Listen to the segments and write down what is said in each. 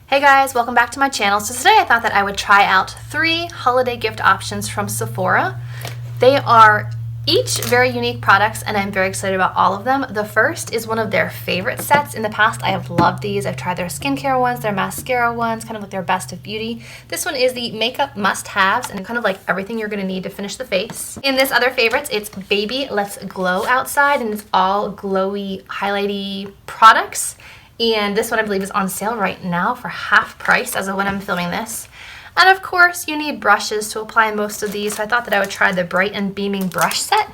Hey guys, welcome back to my channel. So today I thought that I would try out 3 holiday gift options from Sephora. They are each very unique products and I'm very excited about all of them. The first is one of their favorite sets. In the past I have loved these. I've tried their skincare ones, their mascara ones, kind of like their best of beauty. This one is the makeup must-haves and kind of like everything you're going to need to finish the face. In this other favorites, it's Baby Let's Glow Outside and it's all glowy, highlighty products. And this one I believe is on sale right now for half price as of when I'm filming this. And of course you need brushes to apply most of these, so I thought that I would try the Bright and Beaming brush set,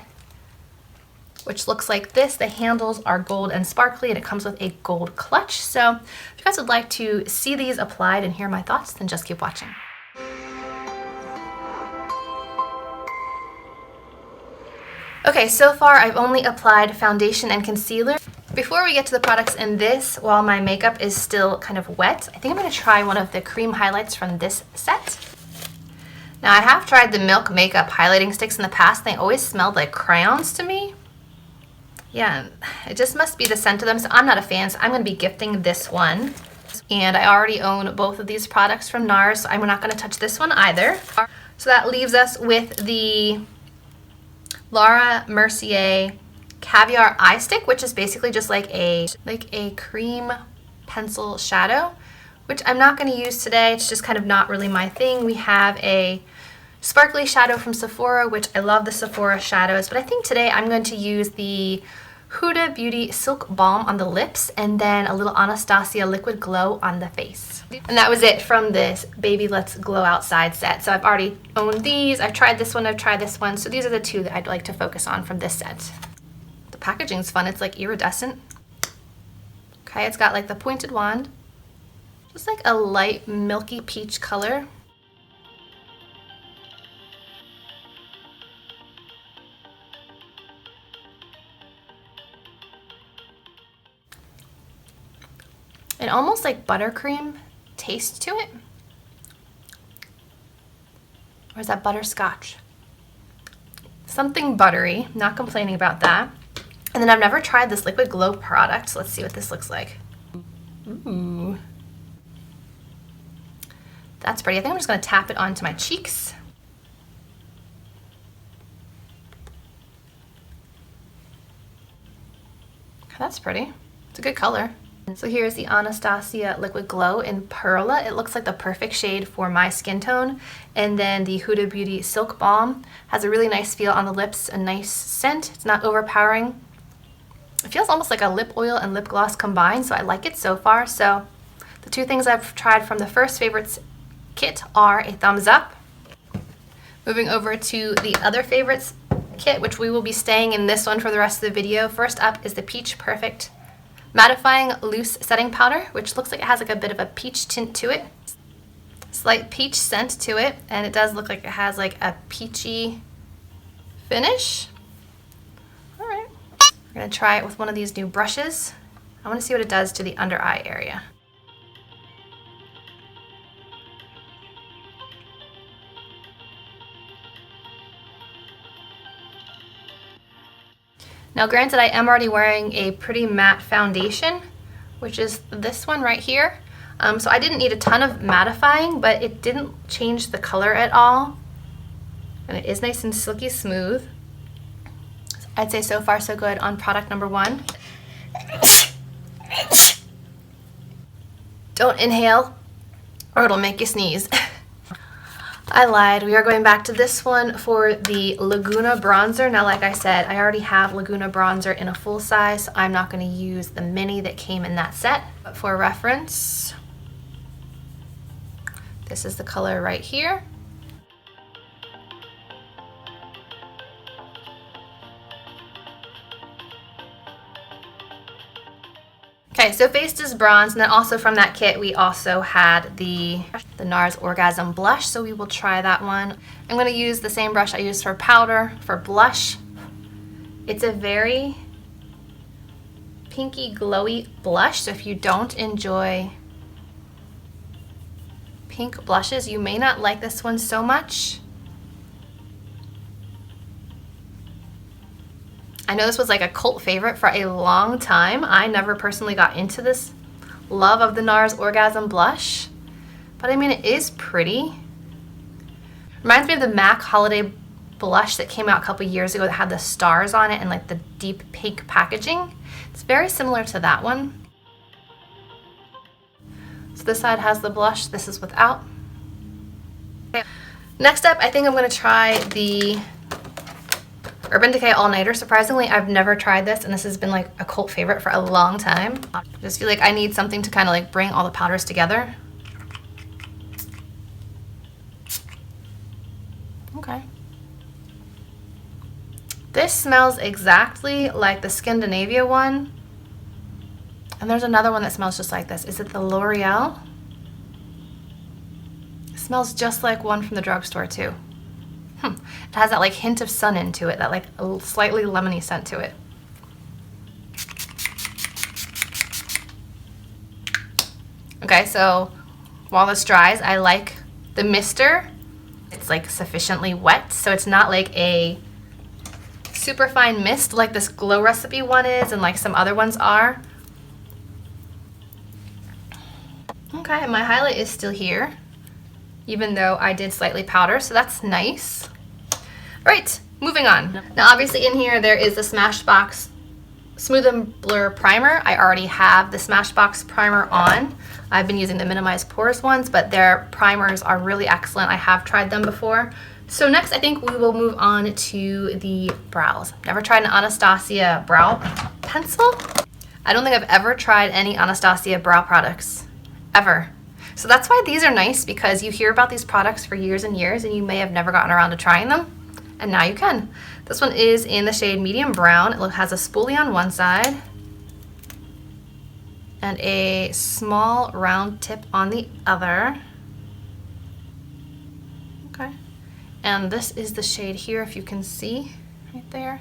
which looks like this. The handles are gold and sparkly and it comes with a gold clutch. So if you guys would like to see these applied and hear my thoughts, then just keep watching. Okay, so far I've only applied foundation and concealer. Before we get to the products in this, while my makeup is still kind of wet, I think I'm going to try one of the cream highlights from this set. Now I have tried the Milk Makeup highlighting sticks in the past. They always smelled like crayons to me. Yeah, it just must be the scent of them, so I'm not a fan, so I'm going to be gifting this one. And I already own both of these products from NARS, so I'm not going to touch this one either. So that leaves us with the Laura Mercier Caviar Eye Stick, which is basically just like a cream pencil shadow, which I'm not going to use today. It's just kind of not really my thing. We have a sparkly shadow from Sephora, which I love the Sephora shadows, but I think today I'm going to use the Huda Beauty Silk Balm on the lips and then a little Anastasia Liquid Glow on the face. And that was it from this Baby Let's Glow Outside set. So I've already owned these. I've tried this one, I've tried this one. So these are the 2 that I'd like to focus on from this set. The packaging's fun. It's like iridescent. Okay, it's got like the pointed wand. Just like a light milky peach color. And almost like buttercream taste to it. Or is that butterscotch? Something buttery, not complaining about that. And then I've never tried this Liquid Glow product, so let's see what this looks like. Ooh. That's pretty. I think I'm just gonna tap it onto my cheeks. That's pretty. It's a good color. So here's the Anastasia Liquid Glow in Perla. It looks like the perfect shade for my skin tone. And then the Huda Beauty Silk Balm has a really nice feel on the lips, a nice scent. It's not overpowering. It feels almost like a lip oil and lip gloss combined, so I like it so far. So the 2 things I've tried from the First Favorites kit are a thumbs up. Moving over to the Other Favorites kit, which we will be staying in this one for the rest of the video. First up is the Peach Perfect Mattifying Loose Setting Powder, which looks like it has like a bit of a peach tint to it. Slight peach scent to it, and it does look like it has like a peachy finish. All right, we're gonna try it with one of these new brushes. I wanna see what it does to the under eye area. Now granted, I am already wearing a pretty matte foundation, which is this one right here. So I didn't need a ton of mattifying, but it didn't change the color at all. And it is nice and silky smooth. I'd say so far so good on product number 1. Don't inhale or it'll make you sneeze. I lied. We are going back to this one for the Laguna bronzer. Now, like I said, I already have Laguna bronzer in a full size, so I'm not going to use the mini that came in that set. But for reference, this is the color right here. Okay, so face is bronze, and then also from that kit we also had the NARS Orgasm Blush, so we will try that one. I'm going to use the same brush I used for powder for blush. It's a very pinky glowy blush, so if you don't enjoy pink blushes, you may not like this one so much. I know this was like a cult favorite for a long time. I never personally got into this love of the NARS Orgasm blush, but I mean, it is pretty. Reminds me of the MAC Holiday blush that came out a couple years ago that had the stars on it and like the deep pink packaging. It's very similar to that one. So this side has the blush, this is without. Okay. Next up, I think I'm going to try the Urban Decay All Nighter. Surprisingly, I've never tried this, and this has been like a cult favorite for a long time. I just feel like I need something to kind of like bring all the powders together. Okay. This smells exactly like the Scandinavia one. And there's another one that smells just like this. Is it the L'Oreal? It smells just like one from the drugstore too. It has that like hint of sun into it, that like a slightly lemony scent to it. Okay, so while this dries, I like the mister. It's like sufficiently wet, so it's not like a super fine mist like this Glow Recipe one is and like some other ones are. Okay, my highlight is still here, even though I did slightly powder, so that's nice. All right, moving on. Now obviously in here there is the Smashbox Smooth and Blur Primer. I already have the Smashbox Primer on. I've been using the Minimize Pores ones, but their primers are really excellent. I have tried them before. So next I think we will move on to the brows. Never tried an Anastasia brow pencil. I don't think I've ever tried any Anastasia brow products, ever. So that's why these are nice, because you hear about these products for years and years and you may have never gotten around to trying them, and now you can. This one is in the shade Medium Brown. It has a spoolie on one side and a small round tip on the other. Okay. And this is the shade here, if you can see right there.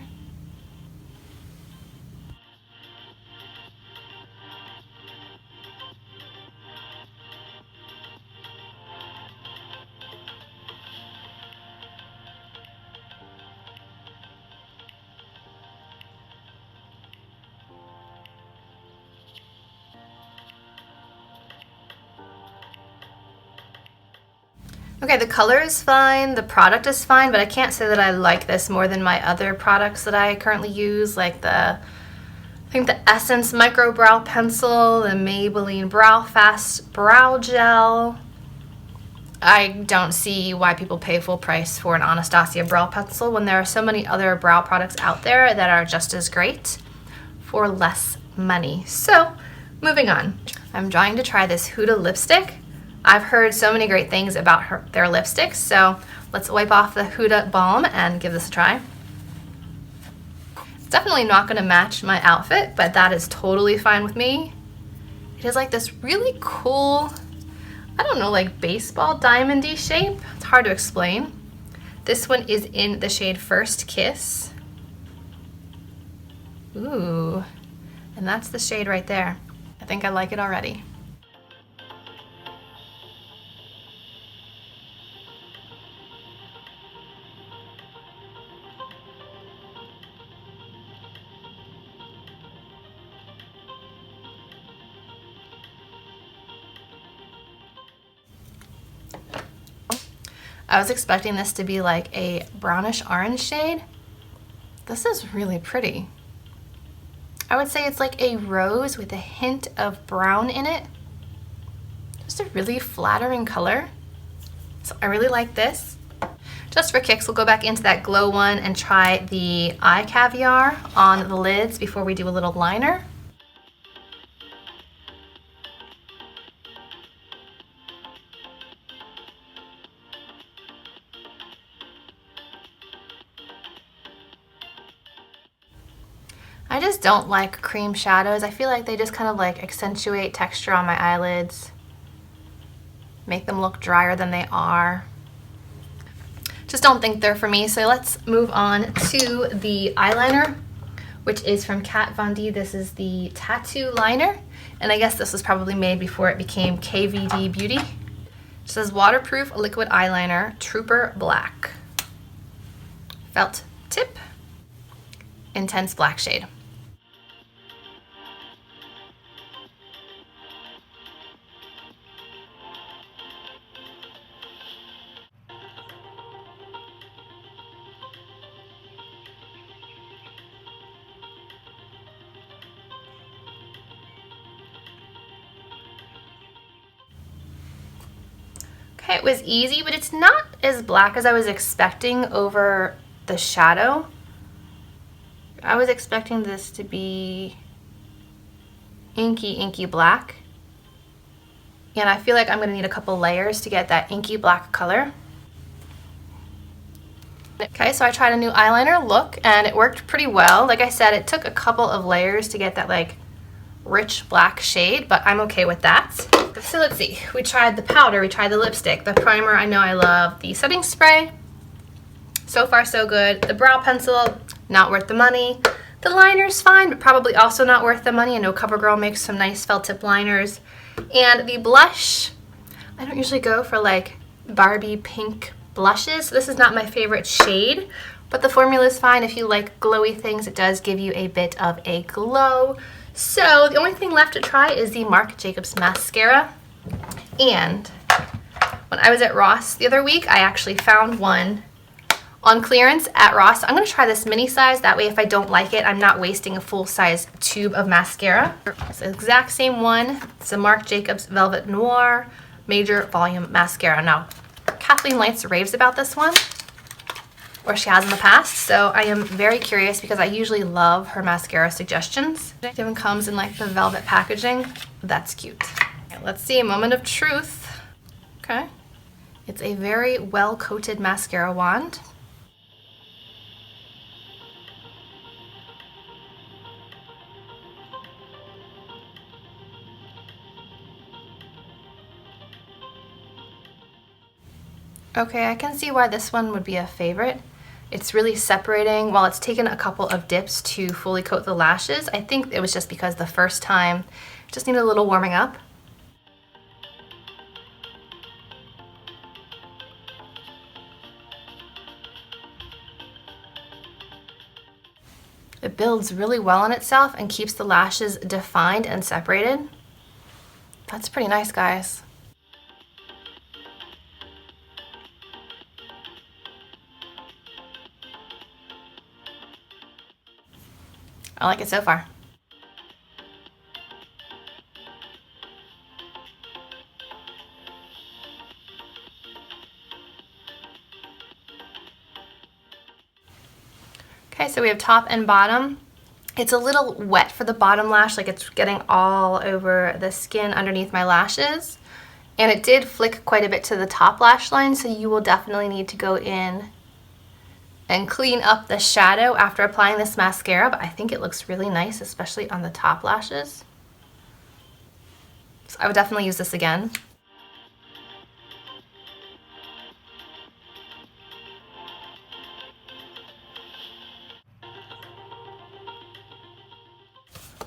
Okay, the color is fine, the product is fine, but I can't say that I like this more than my other products that I currently use, like I think the Essence Micro Brow Pencil, the Maybelline Brow Fast Brow Gel. I don't see why people pay full price for an Anastasia brow pencil when there are so many other brow products out there that are just as great for less money. So, moving on. I'm trying to try this Huda lipstick. I've heard so many great things about their lipsticks, so let's wipe off the Huda balm and give this a try. It's definitely not going to match my outfit, but that is totally fine with me. It is like this really cool, I don't know, like baseball diamond-y shape. It's hard to explain. This one is in the shade First Kiss. Ooh, and that's the shade right there. I think I like it already. I was expecting this to be like a brownish orange shade. This is really pretty. I would say it's like a rose with a hint of brown in it. Just a really flattering color. So I really like this. Just for kicks, we'll go back into that glow one and try the eye caviar on the lids before we do a little liner. I just don't like cream shadows. I feel like they just kind of like accentuate texture on my eyelids, make them look drier than they are. Just don't think they're for me. So let's move on to the eyeliner, which is from Kat Von D. This is the Tattoo Liner, and I guess this was probably made before it became KVD Beauty. It says waterproof liquid eyeliner, Trooper Black. Felt tip, intense black shade. Okay, it was easy, but it's not as black as I was expecting over the shadow. I was expecting this to be inky black. And I feel like I'm gonna need a couple layers to get that inky black color. Okay, so I tried a new eyeliner look and it worked pretty well. Like I said, it took a couple of layers to get that like rich black shade, but I'm okay with that. So let's see, we tried the powder, we tried the lipstick, the primer, I know I love, the setting spray. So far so good. The brow pencil, not worth the money. The liner's fine, but probably also not worth the money. I know CoverGirl makes some nice felt tip liners. And the blush, I don't usually go for like Barbie pink blushes. So this is not my favorite shade, but the formula is fine. If you like glowy things, it does give you a bit of a glow. So the only thing left to try is the Marc Jacobs mascara. And when I was at Ross the other week, I actually found one on clearance at Ross. I'm going to try this mini size. That way if I don't like it, I'm not wasting a full size tube of mascara. It's the exact same one. It's the Marc Jacobs Velvet Noir Major Volume Mascara. Now, Kathleen Lights raves about this one, or she has in the past, so I am very curious because I usually love her mascara suggestions. It even comes in like the velvet packaging. That's cute. Okay, let's see, a moment of truth. Okay, it's a very well coated mascara wand. Okay, I can see why this one would be a favorite. It's really separating. While it's taken a couple of dips to fully coat the lashes, I think it was just because the first time it just needed a little warming up. It builds really well on itself and keeps the lashes defined and separated. That's pretty nice, guys. I like it so far. Okay, so we have top and bottom. It's a little wet for the bottom lash, like it's getting all over the skin underneath my lashes. And it did flick quite a bit to the top lash line, so you will definitely need to go in and clean up the shadow after applying this mascara, but I think it looks really nice, especially on the top lashes. So I would definitely use this again.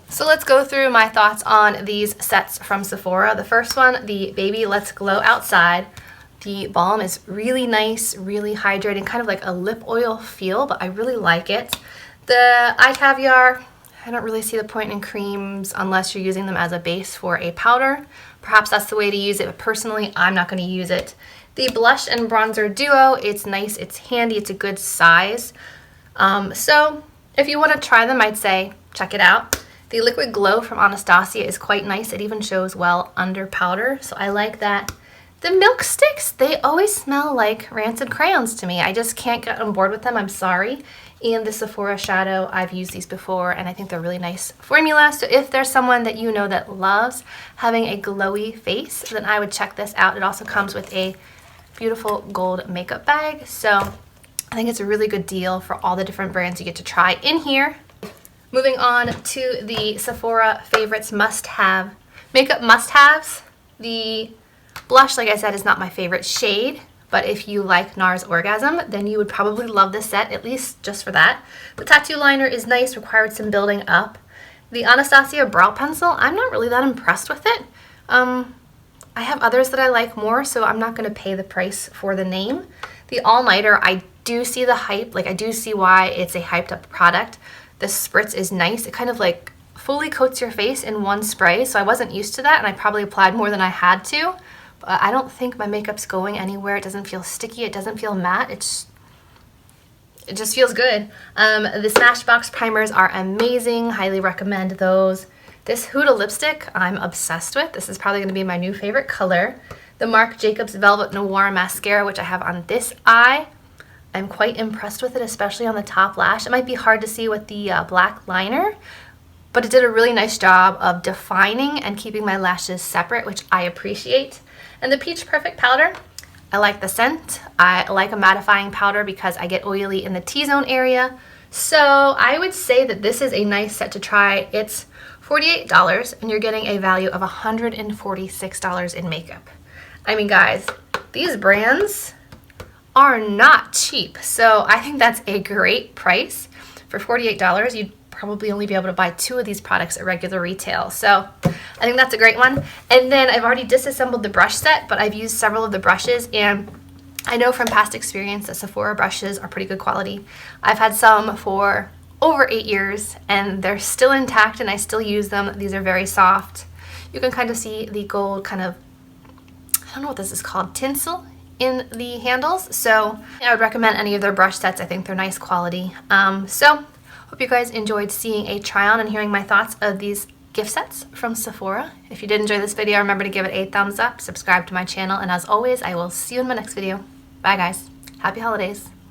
So let's go through my thoughts on these sets from Sephora. The first one, the Baby Let's Glow Outside. The balm is really nice, really hydrating, kind of like a lip oil feel, but I really like it. The Eye Caviar, I don't really see the point in creams unless you're using them as a base for a powder. Perhaps that's the way to use it, but personally, I'm not going to use it. The Blush and Bronzer Duo, it's nice, it's handy, it's a good size. So if you want to try them, I'd say check it out. The Liquid Glow from Anastasia is quite nice. It even shows well under powder, so I like that. The Milk Sticks, they always smell like rancid crayons to me. I just can't get on board with them, I'm sorry. And the Sephora Shadow, I've used these before and I think they're really nice formula. So if there's someone that you know that loves having a glowy face, then I would check this out. It also comes with a beautiful gold makeup bag. So I think it's a really good deal for all the different brands you get to try in here. Moving on to the Sephora Favorites must-have, makeup must-haves. The blush, like I said, is not my favorite shade, but if you like NARS Orgasm, then you would probably love this set, at least just for that. The tattoo liner is nice, required some building up. The Anastasia brow pencil, I'm not really that impressed with it. I have others that I like more, so I'm not going to pay the price for the name. The all-nighter, I do see the hype, like I do see why it's a hyped up product. The spritz is nice. It kind of like fully coats your face in one spray, so I wasn't used to that, and I probably applied more than I had to. But I don't think my makeup's going anywhere. It doesn't feel sticky. It doesn't feel matte. It just feels good. The Smashbox primers are amazing. Highly recommend those. This Huda lipstick, I'm obsessed with. This is probably going to be my new favorite color. the Marc Jacobs Velvet Noir mascara, which I have on this eye. I'm quite impressed with it, especially on the top lash. It might be hard to see with the black liner, but it did a really nice job of defining and keeping my lashes separate, which I appreciate. And the Peach Perfect powder, I like the scent. I like a mattifying powder because I get oily in the T-zone area. So I would say that this is a nice set to try. It's $48 and you're getting a value of $146 in makeup. I mean, guys, these brands are not cheap. So I think that's a great price. For $48, you'd probably only be able to buy 2 of these products at regular retail. So I think that's a great one. And then I've already disassembled the brush set, but I've used several of the brushes, and I know from past experience that Sephora brushes are pretty good quality. I've had some for over 8 years and they're still intact and I still use them. These are very soft. You can kind of see the gold kind of, I don't know what this is called, tinsel in the handles. So I would recommend any of their brush sets. I think they're nice quality. So hope you guys enjoyed seeing a try on and hearing my thoughts of these gift sets from Sephora. If you did enjoy this video, remember to give it a thumbs up, subscribe to my channel, and as always, I will see you in my next video. Bye guys. Happy holidays.